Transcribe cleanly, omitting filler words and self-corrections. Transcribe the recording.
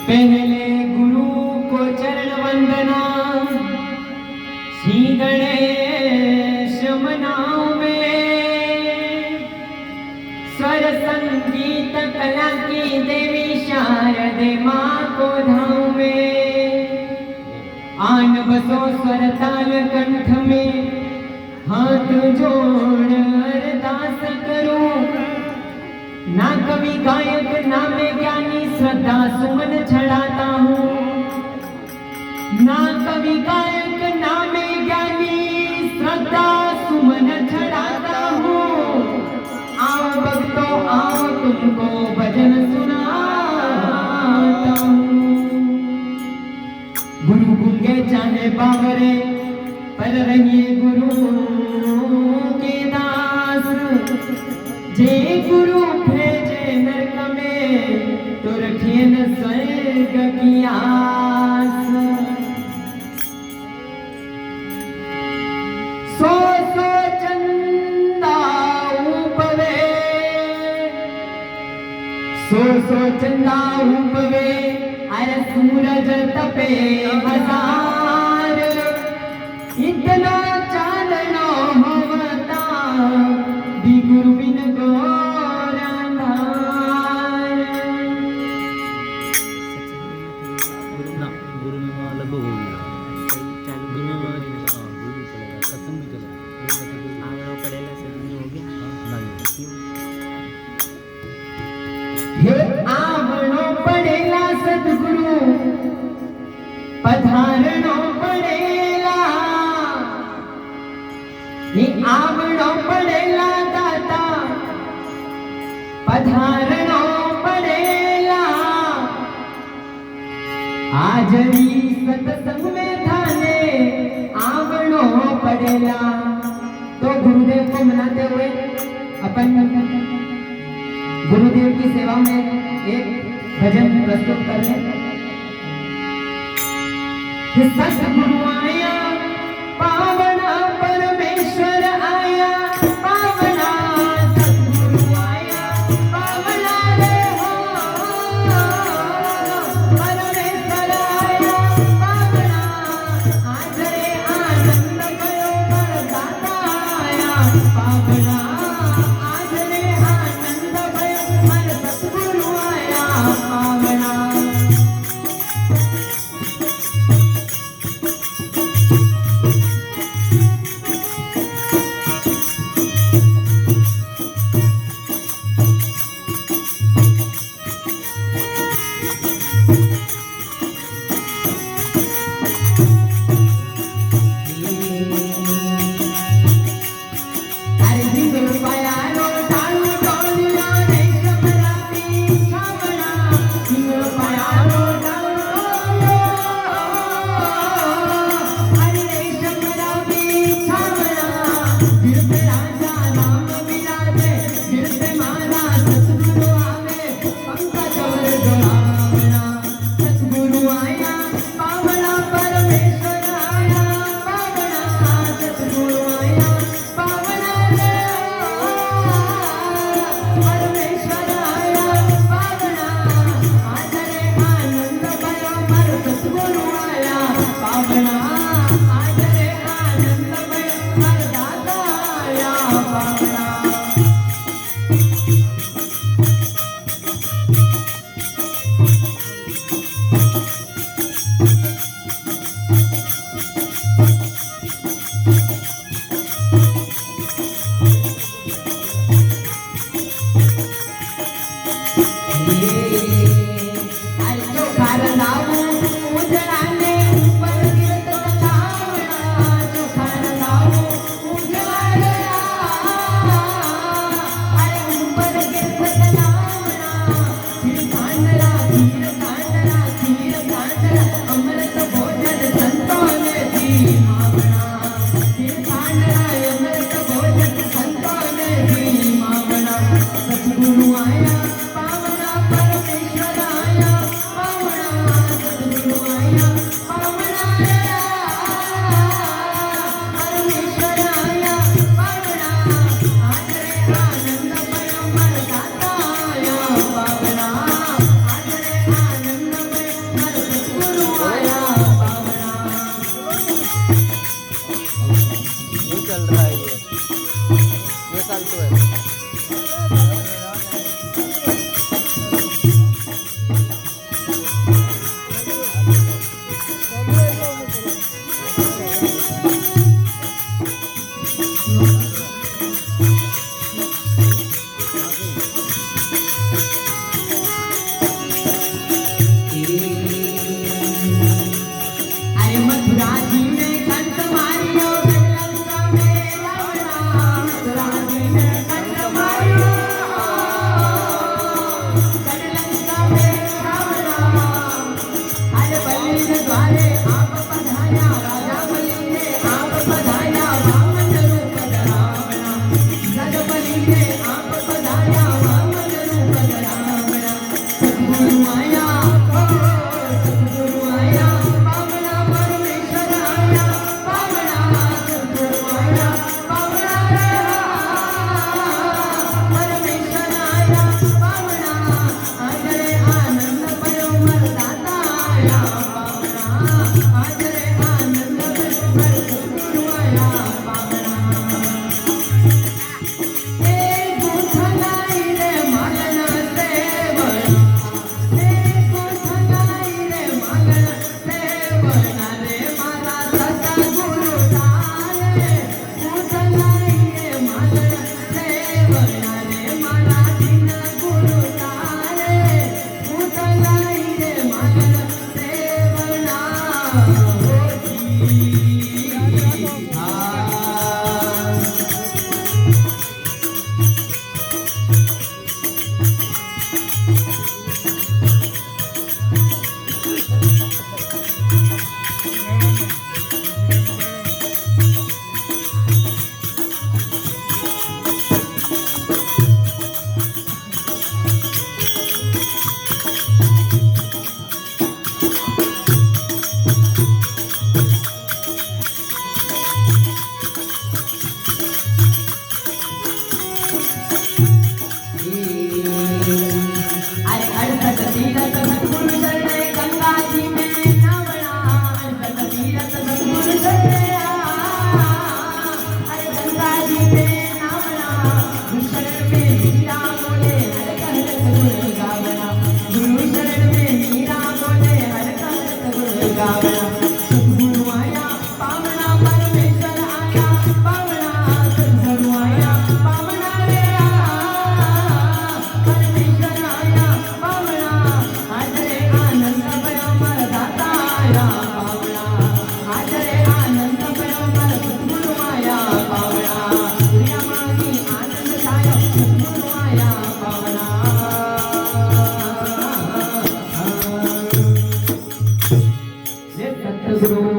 पहले गुरु को चरण वंदना, श्री गणेश मनाऊं में। स्वर संगीत कला की देवी शारदे माँ को धाऊं में। आन बसो स्वर ताल कंठ में, हाथ जोड़ अरदास करूं। ना कवि गायक ना मैं ज्ञानी, श्रद्धा सुमन चढ़ाता हूँ। ना कवि गायक ना मैं ज्ञानी, श्रद्धा सुमन चढ़ाता हूँ। आओ भक्तों आओ तुमको भजन सुनाता हूँ। गुरु गुंगे जाने बावरे, पर रहिए गुरु के दास। जे गुरु भेजे नरक में, तो रखिए न स्वर्ग की आस। सो सो चंदा उपवे, सो चंदा उपवे, अरे सूरज तपे हजार। इतना चांदनो होवता, दी गुरु बिन गौर अंधार। गुरु में वहाँ लगभग हो गया, गुरु में वहाँ गुरु चलेगा, सत्संग भी चलेगा। आवड़ो पड़ेला सत्संग हो गया। हे आवड़ो पड़ेला सद्गुरु, पधारणो पड़ेला। हे आवड़ो पड़ेला दाता, पधारणो पड़ेला। आजरी सत्संग में थाने आवड़ो पड़ेला। तो गुरुदेव को मनाते हुए अपन गुरुदेव की सेवा में एक भजन प्रस्तुत कर लें। सतगुरु आया पावना, परमेश्वर आया पावना। सतगुरु आया पावना रे हो, परमेश्वर आया पावना। आज रे आनंद भयो दाता आया पावना। आज रे आनंद भयो सतगुरु आया पावना। आनंद સદગુરુ